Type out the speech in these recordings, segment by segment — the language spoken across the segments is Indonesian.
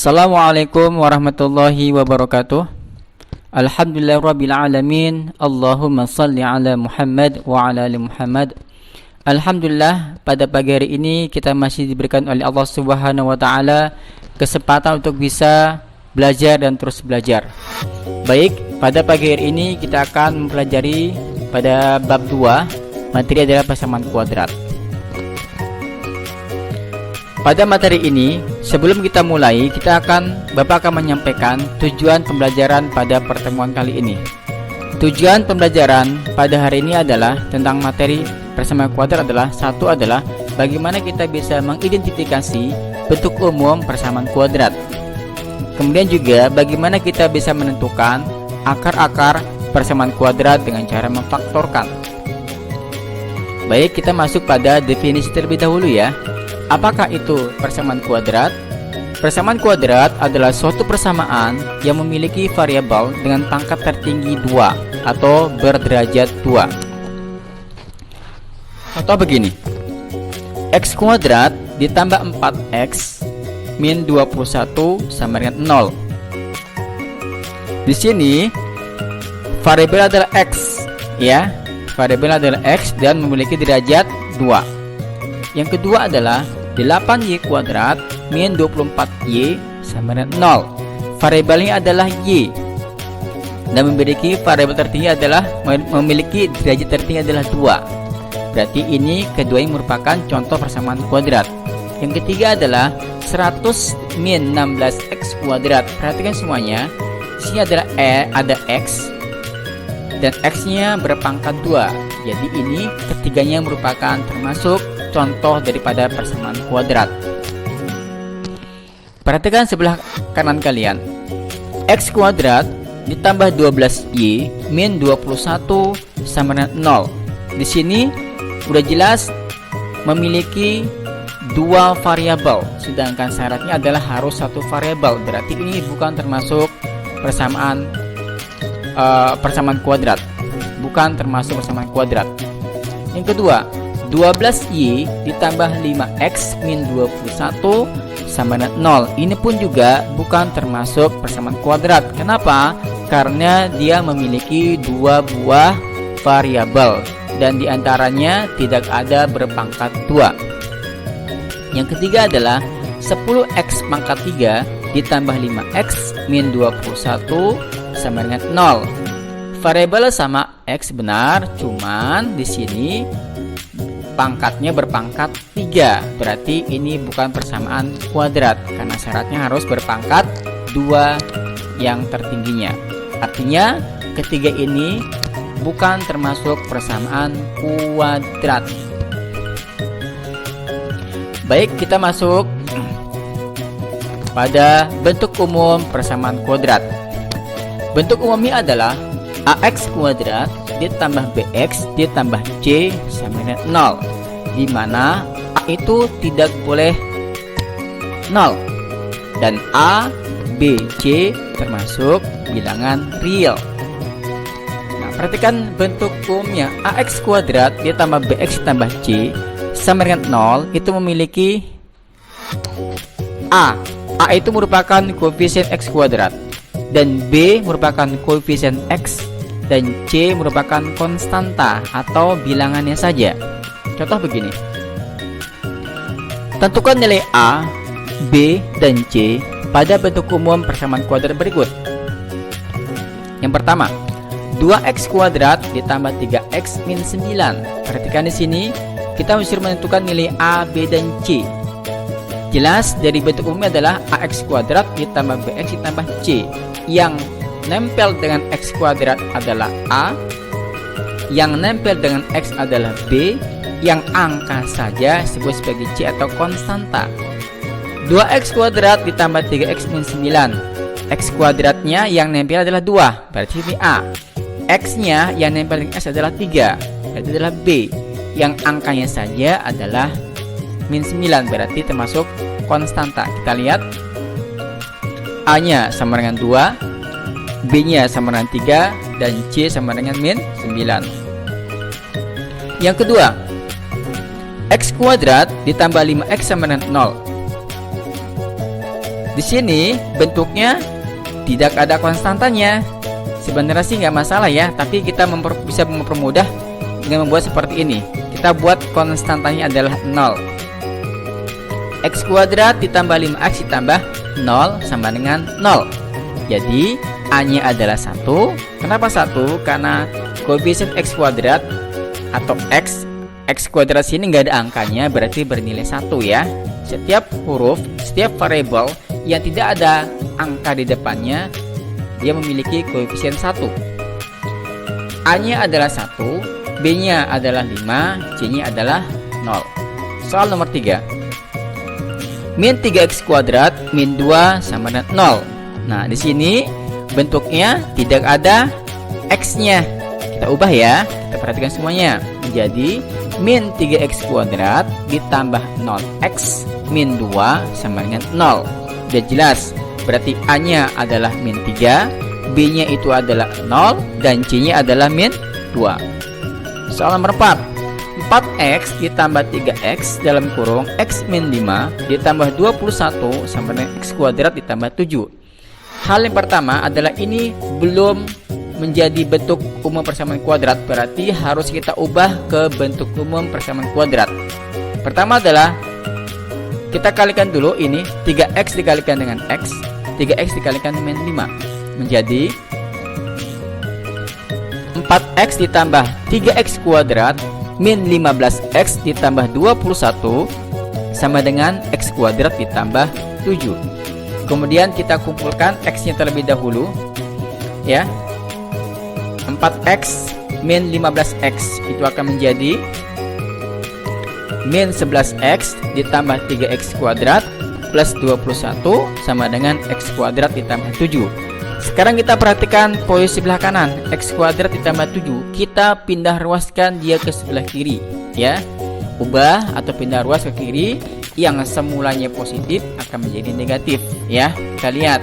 Assalamualaikum warahmatullahi wabarakatuh. Alhamdulillahirrabbilalamin. Allahumma salli ala Muhammad wa ala ali Muhammad. Alhamdulillah, pada pagi hari ini kita masih diberikan oleh Allah Subhanahu wa taala kesempatan untuk bisa belajar dan terus belajar. Baik, pada pagi hari ini kita akan mempelajari pada bab 2, materi adalah persamaan kuadrat. Pada materi ini, sebelum kita mulai, Bapak akan menyampaikan tujuan pembelajaran pada pertemuan kali ini. Tujuan pembelajaran pada hari ini adalah tentang materi persamaan kuadrat satu adalah bagaimana kita bisa mengidentifikasi bentuk umum persamaan kuadrat. Kemudian juga bagaimana kita bisa menentukan akar-akar persamaan kuadrat dengan cara memfaktorkan. Baik, kita masuk pada definisi terlebih dahulu ya. Apakah itu persamaan kuadrat? Persamaan kuadrat adalah suatu persamaan yang memiliki variabel dengan pangkat tertinggi 2 atau berderajat 2. Atau begini, x kuadrat ditambah 4x min 21 sama dengan 0. Di sini variabel adalah x ya. Variabel adalah x dan memiliki derajat 2. Yang kedua adalah 8y kuadrat min 24y sama dengan 0. Variabelnya adalah y dan memiliki variabel tertinggi memiliki derajat tertinggi adalah 2. Berarti ini keduanya merupakan contoh persamaan kuadrat. Yang ketiga adalah 100 min 16x kuadrat. Perhatikan semuanya. Di sini adalah ada x dan x-nya berpangkat 2. Jadi ini ketiganya merupakan termasuk contoh daripada persamaan kuadrat. Perhatikan sebelah kanan kalian. X kuadrat ditambah 12y min 21 sama dengan 0. Di sini udah jelas memiliki dua variabel, sedangkan syaratnya adalah harus satu variabel. Berarti ini bukan termasuk persamaan kuadrat. Bukan termasuk persamaan kuadrat. Yang kedua, 12y ditambah 5x min 21 sama dengan 0. Ini pun juga bukan termasuk persamaan kuadrat. Kenapa? Karena dia memiliki dua buah variabel dan diantaranya tidak ada berpangkat 2. Yang ketiga adalah 10x pangkat 3 ditambah 5x min 21 sama dengan 0. Variabel sama x benar, cuman di sini pangkatnya berpangkat 3. Berarti ini bukan persamaan kuadrat karena syaratnya harus berpangkat 2 yang tertingginya. Artinya ketiga ini bukan termasuk persamaan kuadrat. Baik, kita masuk pada bentuk umum persamaan kuadrat. Bentuk umumnya adalah ax kuadrat ditambah bx ditambah c sama dengan 0, di mana a itu tidak boleh 0 dan a, b, c termasuk bilangan real. Nah, perhatikan bentuk umumnya. Ax kuadrat ditambah bx ditambah c sama dengan 0 itu memiliki a itu merupakan koefisien x kuadrat dan b merupakan koefisien x dan c merupakan konstanta atau bilangannya saja. Contoh begini. Tentukan nilai a, b, dan c pada bentuk umum persamaan kuadrat berikut. Yang pertama, 2x kuadrat ditambah 3x min 9. Perhatikan di sini kita mesti menentukan nilai a, b, dan c. Jelas dari bentuk umumnya adalah ax kuadrat ditambah bx ditambah c. Yang nempel dengan x kuadrat adalah a, yang nempel dengan x adalah b, yang angka saja disebut sebagai c atau konstanta. 2x kuadrat ditambah 3x min 9. X kuadratnya yang nempel adalah 2, berarti ini a. X nya yang nempel dengan x adalah 3, berarti adalah b. Yang angkanya saja adalah min 9, berarti termasuk konstanta. Kita lihat, a nya sama dengan 2, b nya sama dengan 3, dan c sama dengan min 9. Yang kedua, x kuadrat ditambah 5x sama dengan 0. Di sini bentuknya tidak ada konstantanya. Sebenarnya sih nggak masalah ya, tapi kita bisa mempermudah dengan membuat seperti ini. Kita buat konstantanya adalah 0. X kuadrat ditambah 5x ditambah 0 sama dengan 0. Jadi A-nya adalah 1. Kenapa 1? Karena koefisien X kuadrat atau X kuadrat sini nggak ada angkanya, berarti bernilai 1 ya. Setiap huruf, setiap variabel yang tidak ada angka di depannya, dia memiliki koefisien 1. A-nya adalah 1, B-nya adalah 5, C-nya adalah 0. Soal nomor 3. Min 3x kuadrat min 2 sama dengan 0. Nah, di sini bentuknya tidak ada x-nya. Kita ubah ya. Kita perhatikan semuanya. Menjadi min 3x kuadrat ditambah 0x min 2 sama dengan 0. Sudah jelas. Berarti A-nya adalah min 3, B-nya itu adalah 0, dan C-nya adalah min 2. Soal nomor 4. 4x ditambah 3x dalam kurung x min 5 ditambah 21 sama dengan x kuadrat ditambah 7. Hal yang pertama adalah ini belum menjadi bentuk umum persamaan kuadrat, berarti harus kita ubah ke bentuk umum persamaan kuadrat. Pertama adalah kita kalikan dulu ini 3x dikalikan dengan x, 3x dikalikan dengan 5 menjadi 4x ditambah 3x kuadrat min 15x ditambah 21 sama dengan x kuadrat ditambah 7. Kemudian kita kumpulkan x-nya terlebih dahulu ya. 4x min 15x itu akan menjadi min 11x ditambah 3x kuadrat plus 21 sama dengan x kuadrat ditambah 7. Sekarang kita perhatikan posisi sebelah kanan, x kuadrat ditambah 7. Kita pindah ruaskan dia ke sebelah kiri ya. Ubah atau pindah ruas ke kiri, yang semulanya positif akan menjadi negatif ya. Kita lihat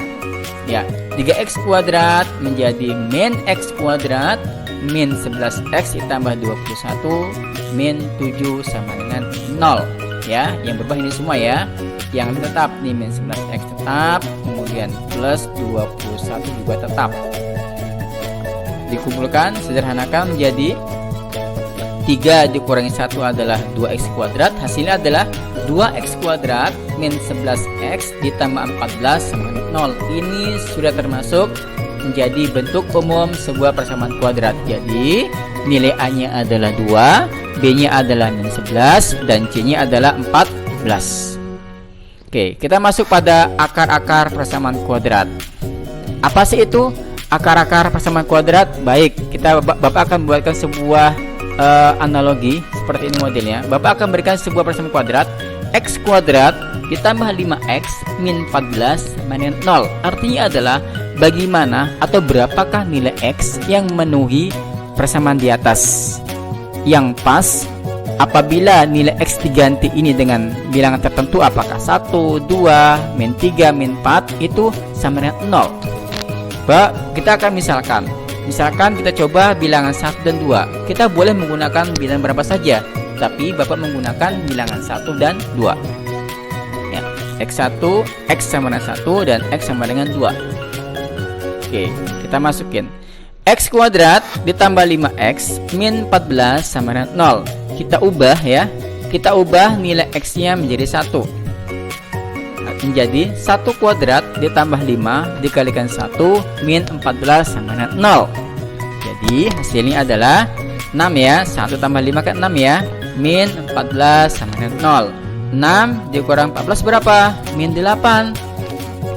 ya, 3x kuadrat menjadi min x kuadrat min 11x ditambah 21 min 7 sama dengan 0 ya. Yang berubah ini semua ya. Yang tetap nih min 11x tetap, kemudian plus 21 juga tetap. Dikumpulkan, sederhanakan menjadi 3 dikurangi 1 adalah 2x kuadrat. Hasilnya adalah 2x kuadrat min 11x ditambah 14 sama dengan 0. Ini sudah termasuk menjadi bentuk umum sebuah persamaan kuadrat. Jadi nilai A-nya adalah 2, B-nya adalah min 11, dan C-nya adalah 14. Oke, kita masuk pada akar-akar persamaan kuadrat. Apa sih itu akar-akar persamaan kuadrat? Baik, Bapak akan buatkan sebuah analogi seperti ini modelnya. Bapak akan berikan sebuah persamaan kuadrat x kuadrat ditambah 5x min 14 sama dengan 0. Artinya adalah bagaimana atau berapakah nilai x yang memenuhi persamaan di atas. Yang pas apabila nilai x diganti ini dengan bilangan tertentu, apakah 1, 2, min 3, min 4 itu sama dengan 0. Kita akan misalkan kita coba bilangan 1 dan 2. Kita boleh menggunakan bilangan berapa saja, tapi Bapak menggunakan bilangan 1 dan 2 ya. X1, X sama dengan 1 dan X sama dengan 2. Oke, kita masukin x kuadrat ditambah 5x min 14 sama dengan 0. Kita ubah ya. Kita ubah nilai x-nya menjadi 1. Menjadi 1 kuadrat ditambah 5 dikalikan 1 min 14 sama dengan 0. Jadi hasilnya adalah 6 ya. 1 tambah 5 kan 6 ya. Min 14 sama dengan 0. 6 dikurang 14 berapa? Min 8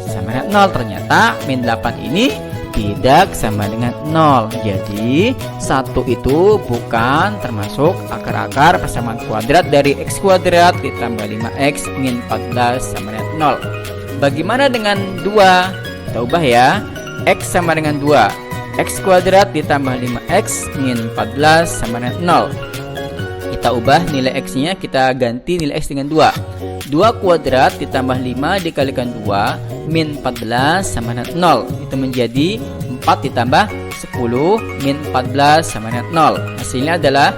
sama dengan 0. Ternyata min 8 ini tidak sama dengan 0. Jadi 1 itu bukan termasuk akar-akar persamaan kuadrat dari x kuadrat ditambah 5x min 14 sama dengan 0. Bagaimana dengan 2? Kita ubah ya. X sama dengan 2. X kuadrat ditambah 5x min 14 sama dengan 0. Kita ubah nilai x-nya, kita ganti nilai x dengan 2. 2 kuadrat ditambah 5 dikalikan 2 min 14 sama dengan 0. Itu menjadi 4 ditambah 10 min 14 sama dengan 0. Hasilnya adalah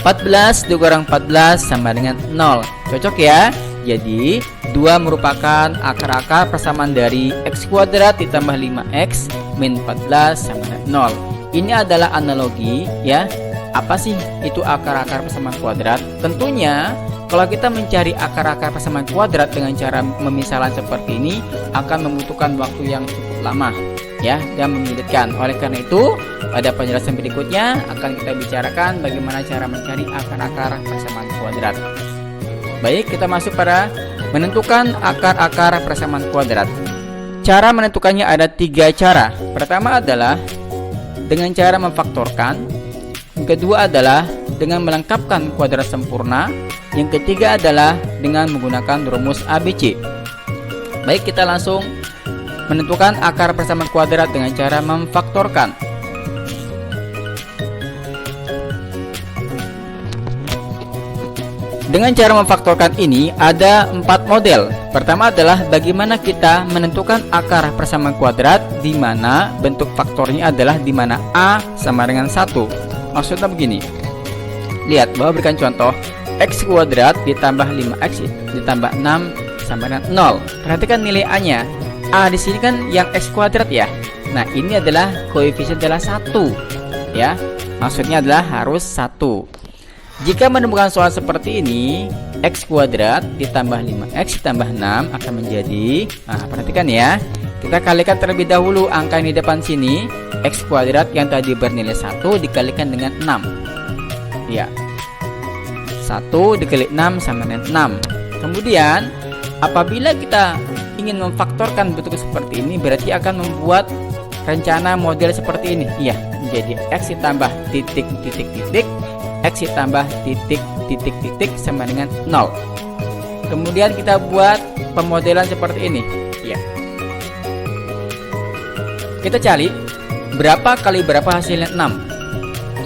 14 dikurang 14 sama dengan 0. Cocok ya. Jadi 2 merupakan akar-akar persamaan dari x kuadrat ditambah 5x min 14 sama dengan 0. Ini adalah analogi ya. Apa sih itu akar-akar persamaan kuadrat? Tentunya kalau kita mencari akar-akar persamaan kuadrat dengan cara pemisahan seperti ini akan membutuhkan waktu yang cukup lama ya dan menyulitkan. Oleh karena itu, pada penjelasan berikutnya akan kita bicarakan bagaimana cara mencari akar-akar persamaan kuadrat. Baik, kita masuk pada menentukan akar-akar persamaan kuadrat. Cara menentukannya ada 3 cara. Pertama adalah dengan cara memfaktorkan. Yang kedua adalah dengan melengkapkan kuadrat sempurna. Yang ketiga adalah dengan menggunakan rumus ABC. Baik, kita langsung menentukan akar persamaan kuadrat dengan cara memfaktorkan. Dengan cara memfaktorkan ini ada 4 model. Pertama adalah bagaimana kita menentukan akar persamaan kuadrat di mana bentuk faktornya adalah di mana A sama dengan 1. Maksudnya begini. Lihat, bahwa berikan contoh x kuadrat ditambah 5x ditambah 6 sama dengan 0. Perhatikan nilai A-nya. A di sini kan yang x kuadrat ya. Nah, ini adalah koefisien adalah 1 ya. Maksudnya adalah harus 1. Jika menemukan soal seperti ini, x kuadrat ditambah 5x ditambah 6 akan menjadi, perhatikan ya, kita kalikan terlebih dahulu angka yang di depan sini, x kuadrat yang tadi bernilai 1 dikalikan dengan 6 ya, 1 dikali 6 sama dengan 6. Kemudian apabila kita ingin memfaktorkan bentuk seperti ini, berarti akan membuat rencana model seperti ini, iya, menjadi x ditambah titik titik titik x ditambah titik titik titik sama dengan 0. Kemudian kita buat pemodelan seperti ini ya. Kita cari berapa kali berapa hasilnya 6.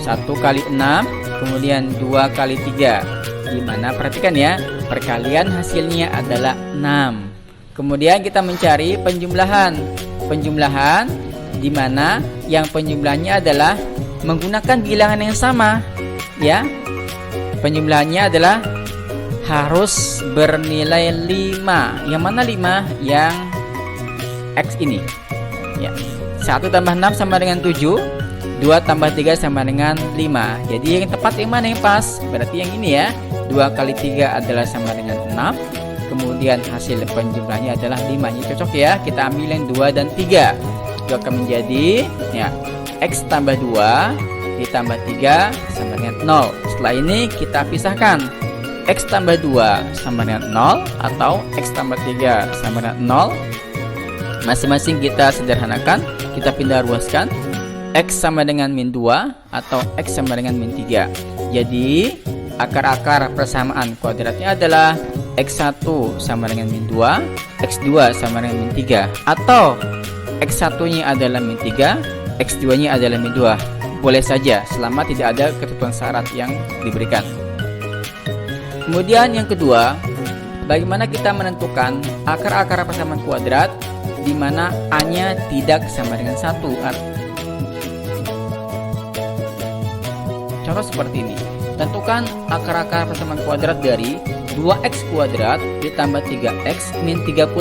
1 kali 6, kemudian 2 kali 3. Dimana perhatikan ya, perkalian hasilnya adalah 6. Kemudian kita mencari penjumlahan. Penjumlahan dimana yang penjumlahannya adalah menggunakan bilangan yang sama ya. Penjumlahannya adalah harus bernilai 5. Yang mana 5? Yang x ini ya. 1 tambah 6 sama dengan 7, 2 tambah 3 sama dengan 5. Jadi yang tepat yang mana yang pas? Berarti yang ini ya. 2 kali 3 adalah sama dengan 6. Kemudian hasil penjumlahnya adalah 5. Ini cocok ya. Kita ambil yang 2 dan 3. Itu akan menjadi ya, x tambah 2 ditambah 3 sama dengan 0. Setelah ini kita pisahkan. X tambah 2 sama dengan 0 atau X tambah 3 sama dengan 0. Masing-masing kita sederhanakan. Kita pindah ruaskan. X sama dengan min 2 atau X sama dengan min 3. Jadi akar-akar persamaan kuadratnya adalah X1 sama dengan min 2, X2 sama dengan min 3, atau X1 nya adalah min 3, X2 nya adalah min 2. Boleh saja selama tidak ada ketentuan syarat yang diberikan. Kemudian yang kedua, bagaimana kita menentukan akar-akar persamaan kuadrat di mana A-nya tidak sama dengan 1. Contoh seperti ini. Tentukan akar-akar persamaan kuadrat dari 2x kuadrat ditambah 3x min 35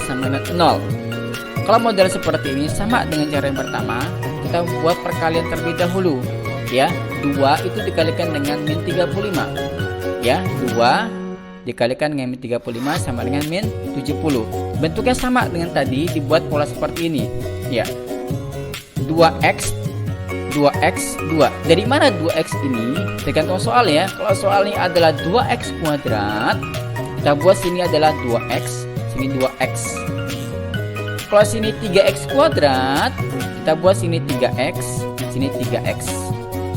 sama dengan 0. Kalau model seperti ini sama dengan cara yang pertama. Kita buat perkalian terlebih dahulu ya. 2 itu dikalikan dengan min 35 ya. 2 dikalikan dengan min 35 sama dengan min 70. Bentuknya sama dengan tadi, dibuat pola seperti ini ya. 2x 2. Dari mana 2x ini? Tergantung soal ya. Kalau soalnya adalah 2x kuadrat, kita buat sini adalah 2x, sini 2x. Kalau sini 3x kuadrat, kita buat sini 3x, sini 3x.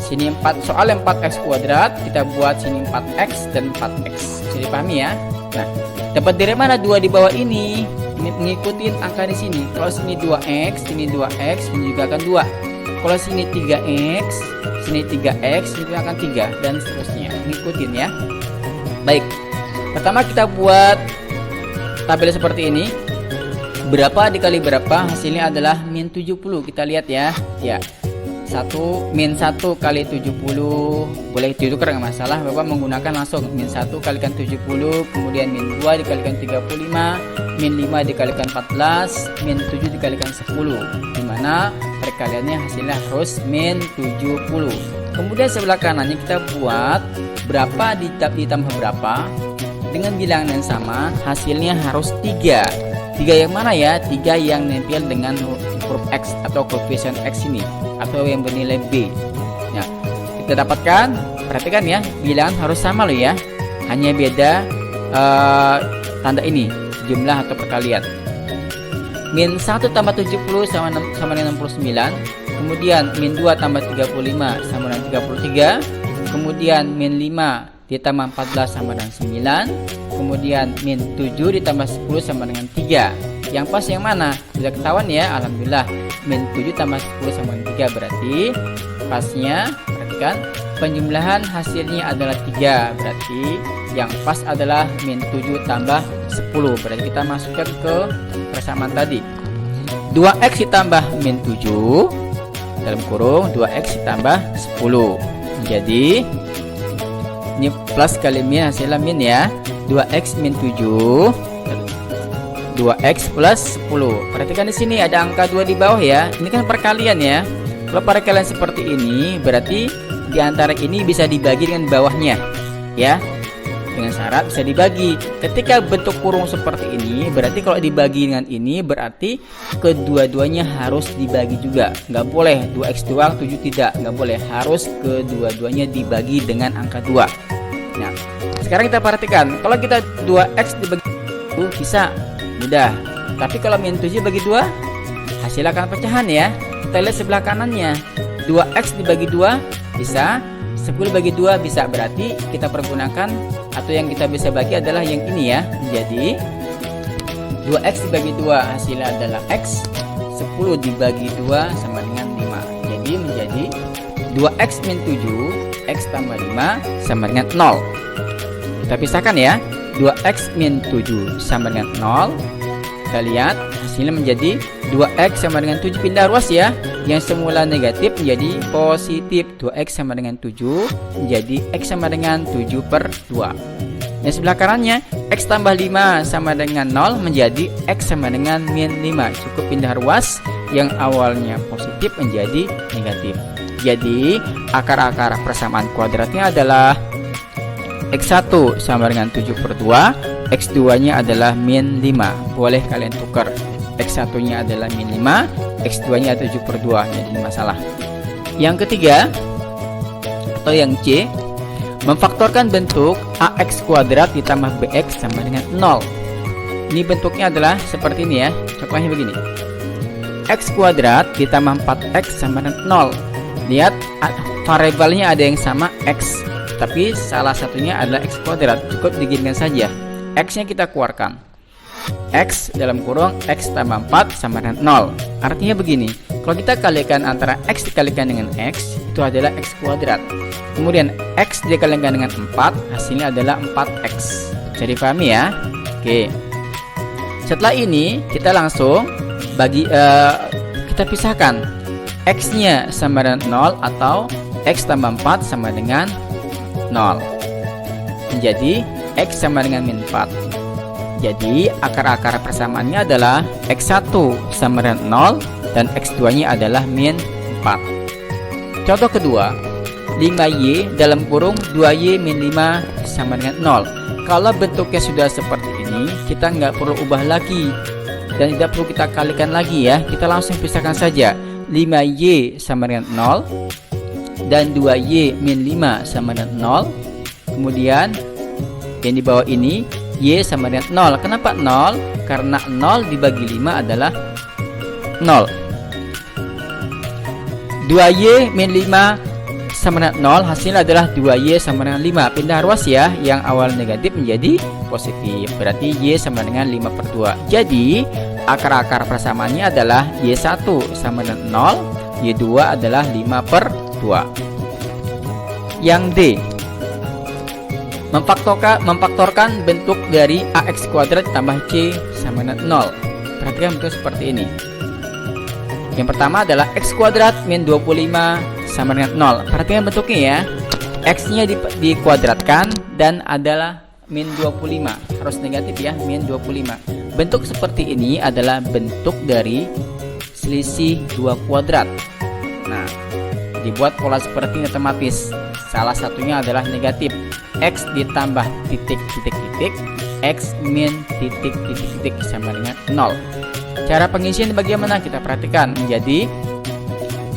Sini 4, soal 4x kuadrat, kita buat sini 4x dan 4x. Bisa dipahami ya? Nah, dapat dari mana 2 di bawah ini? Mengikuti angka di sini. Kalau sini 2x, sini 2x, ini juga akan 2. Kalau sini 3x, sini 3x, ini akan 3 dan seterusnya. Ngikutin ya. Baik. Pertama kita buat tabel seperti ini. Berapa dikali berapa hasilnya adalah min 70. Kita lihat ya. Ya. min 1 kali 70, boleh ditukar nggak masalah, Bapak menggunakan langsung min 1 kalikan 70, kemudian min 2 dikalikan 35, min 5 dikalikan 14, min 7 dikalikan 10, dimana perkaliannya hasilnya harus min 70. Kemudian sebelah kanannya kita buat berapa ditambah berapa dengan bilangan yang sama, hasilnya harus 3. 3 yang mana ya? 3 yang nempel dengan huruf X atau koefisien X ini, atau yang bernilai B. Nah, kita dapatkan, perhatikan ya, bilangan harus sama loh ya, hanya beda tanda ini, jumlah atau perkalian. Min 1 tambah 70 sama dengan 69, kemudian min 2 tambah 35 sama dengan 33, kemudian min 5 ditambah 14 sama dengan 9, kemudian min 7 ditambah 10 sama dengan 3. Yang pas yang mana? Sudah ketahuan ya, alhamdulillah. Min 7 tambah 10 sama dengan 3, berarti pasnya, perhatikan, penjumlahan hasilnya adalah 3, berarti yang pas adalah min 7 tambah 10. Berarti kita masukkan ke persamaan tadi. 2x ditambah min 7 dalam kurung 2x ditambah 10. Jadi ini plus kali min, hasilnya min ya. 2x min 7, 2x plus 10. Perhatikan di sini ada angka 2 di bawah ya. Ini kan perkalian ya. Kalau perkalian seperti ini, berarti di antara ini bisa dibagi dengan bawahnya ya. Dengan syarat bisa dibagi. Ketika bentuk kurung seperti ini, berarti kalau dibagi dengan ini, berarti kedua-duanya harus dibagi juga. Nggak boleh 2x doang 7 tidak, nggak boleh, harus kedua-duanya dibagi dengan angka 2. Nah, sekarang kita perhatikan, kalau kita 2x dibagi 2 bisa, mudah. Tapi kalau min 7 bagi 2, hasilkan pecahan ya. Kita lihat sebelah kanannya, 2x dibagi 2 bisa, 10 bagi 2 bisa, berarti kita pergunakan atau yang kita bisa bagi adalah yang ini ya. Jadi 2x dibagi 2 hasilnya adalah x, 10 dibagi 2 sama dengan 5. Jadi menjadi 2x min 7, x tambah 5 sama dengan 0. Kita pisahkan ya, 2x min 7 sama dengan 0. Kita lihat hasilnya menjadi 2x sama dengan 7, pindah ruas ya. Yang semula negatif menjadi positif. 2x sama dengan 7 menjadi x sama dengan 7/2. Yang sebelah kanannya, x tambah 5 sama dengan 0 menjadi x sama dengan min 5. Cukup pindah ruas, yang awalnya positif menjadi negatif. Jadi akar-akar persamaan kuadratnya adalah x1 sama dengan 7/2, x2 nya adalah min 5. Boleh kalian tukar, x1 nya adalah min 5, x2 nya 7/2, jadi masalah. Yang ketiga atau yang C, memfaktorkan bentuk ax kuadrat ditambah bx sama dengan 0. Ini bentuknya adalah seperti ini ya. Contohnya begini, x kuadrat ditambah 4x sama dengan 0. Lihat, variabelnya ada yang sama x, tapi salah satunya adalah x kuadrat. Cukup diginikan saja, x nya kita keluarkan, x dalam kurung x tambah 4 sama dengan 0. Artinya begini, kalau kita kalikan antara x dikalikan dengan x, itu adalah x kuadrat. Kemudian x dikalikan dengan 4, hasilnya adalah 4x. Jadi pahami ya? Oke. Setelah ini kita langsung kita pisahkan, x nya sama dengan 0 atau x tambah 4 sama dengan 0. Menjadi x sama dengan min 4. Jadi akar-akar persamaannya adalah x1 sama dengan 0 dan x2 nya adalah min 4. Contoh kedua, 5y dalam kurung 2y min 5 sama dengan 0. Kalau bentuknya sudah seperti ini, kita nggak perlu ubah lagi dan tidak perlu kita kalikan lagi ya. Kita langsung pisahkan saja, 5y sama dengan 0 dan 2y min 5 sama dengan 0. Kemudian yang di bawah ini y sama dengan 0. Kenapa 0? Karena 0 dibagi 5 adalah 0. 2y min 5 sama dengan 0, hasilnya adalah 2y sama dengan 5. Pindah ruas ya, yang awal negatif menjadi positif, berarti y sama dengan 5/2. Jadi akar-akar persamaannya adalah y1 sama dengan 0, y2 adalah 5/2. Yang D, memfaktorkan bentuk dari ax kuadrat tambah c sama dengan 0. Perhatikan bentuk seperti ini. Yang pertama adalah X kuadrat min 25 sama dengan 0. Perhatikan bentuknya ya. X-nya dikuadratkan dan adalah min 25. Harus negatif ya, min 25. Bentuk seperti ini adalah bentuk dari selisih 2 kuadrat. Nah, dibuat pola seperti ini otomatis. Salah satunya adalah negatif. X ditambah titik-titik-titik, X min titik-titik-titik sama dengan 0. Cara pengisian bagaimana? Kita perhatikan. Menjadi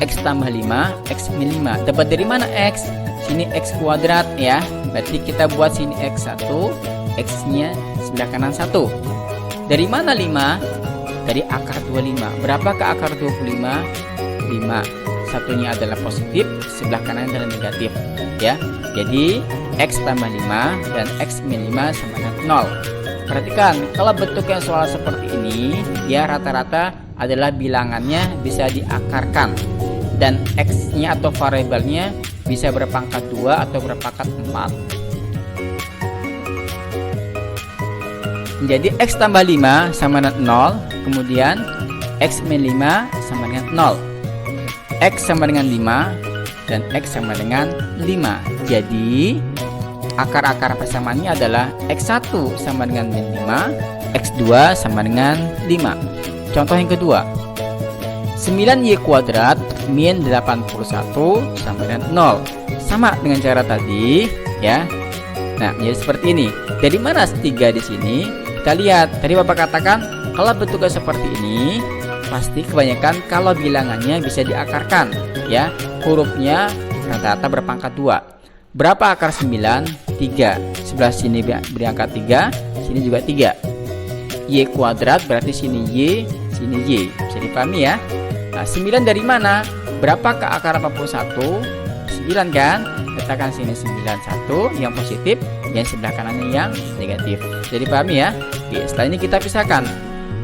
X tambah 5, X min 5. Dapat dari mana X? Sini X kuadrat ya. Berarti kita buat sini X1, X-nya sebelah kanan 1. Dari mana 5? Dari akar 25. Berapakah akar 25? 5. Satunya adalah positif, sebelah kanan adalah negatif ya. Jadi X tambah 5 dan X min 5 sama dengan 0. Perhatikan, kalau bentuknya soal seperti ini ya, rata-rata adalah bilangannya bisa diakarkan dan X-nya atau variabelnya bisa berpangkat 2 atau berpangkat 4. Jadi X tambah 5 sama dengan 0, kemudian X min 5 sama dengan 0. X sama dengan 5 dan X sama dengan 5. Jadi akar-akar persamaannya adalah X1 sama dengan min 5, X2 sama dengan 5. Contoh yang kedua, 9Y kuadrat min 81 sama dengan 0. Sama dengan cara tadi ya. Nah, jadi seperti ini. Dari mana 3 di sini? Kita lihat. Tadi Bapak katakan kalau bentuknya seperti ini, pasti kebanyakan kalau bilangannya bisa diakarkan ya. Hurufnya rata-rata berpangkat 2. Berapa akar 9? 3. Sebelah sini beri angka 3, sini juga 3. Y kuadrat berarti sini Y, sini Y. Bisa dipahami ya. Nah, 9 dari mana? Berapakah akar 81? 9 kan? Letakkan sini 91 yang positif, yang sebelah kanannya yang negatif. Bisa dipahami ya. Oke, setelah ini kita pisahkan.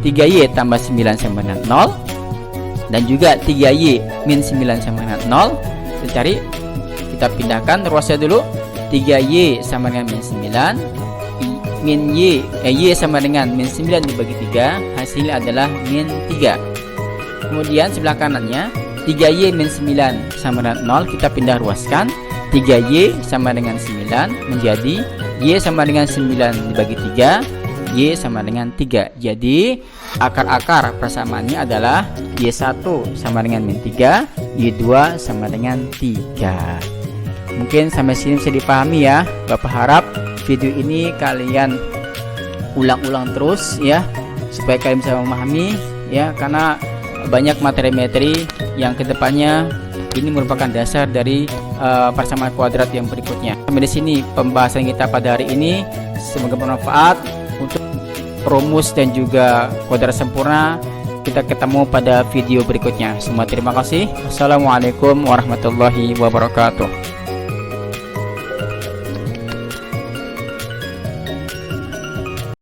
3Y tambah 9 sama dengan 0 dan juga 3Y min 9 sama dengan 0. Kita cari, kita pindahkan ruasnya dulu. 3Y sama dengan min 9, min Y sama dengan min 9 dibagi 3, hasilnya adalah min 3. Kemudian sebelah kanannya 3Y min 9 sama dengan 0, kita pindah ruaskan. 3Y sama dengan 9 menjadi Y sama dengan 9 dibagi 3, Y sama dengan 3. Jadi akar-akar persamaannya adalah Y1 sama dengan min 3, Y2 sama dengan 3. Mungkin sampai sini bisa dipahami ya. Bapak harap video ini kalian ulang-ulang terus ya, supaya kalian bisa memahami ya, karena banyak materi-materi yang kedepannya ini merupakan dasar dari persamaan kuadrat yang berikutnya. Sampai di sini pembahasan kita pada hari ini. Semoga bermanfaat. Untuk rumus dan juga kuadrat sempurna kita ketemu pada video berikutnya. Semua terima kasih. Wassalamualaikum warahmatullahi wabarakatuh.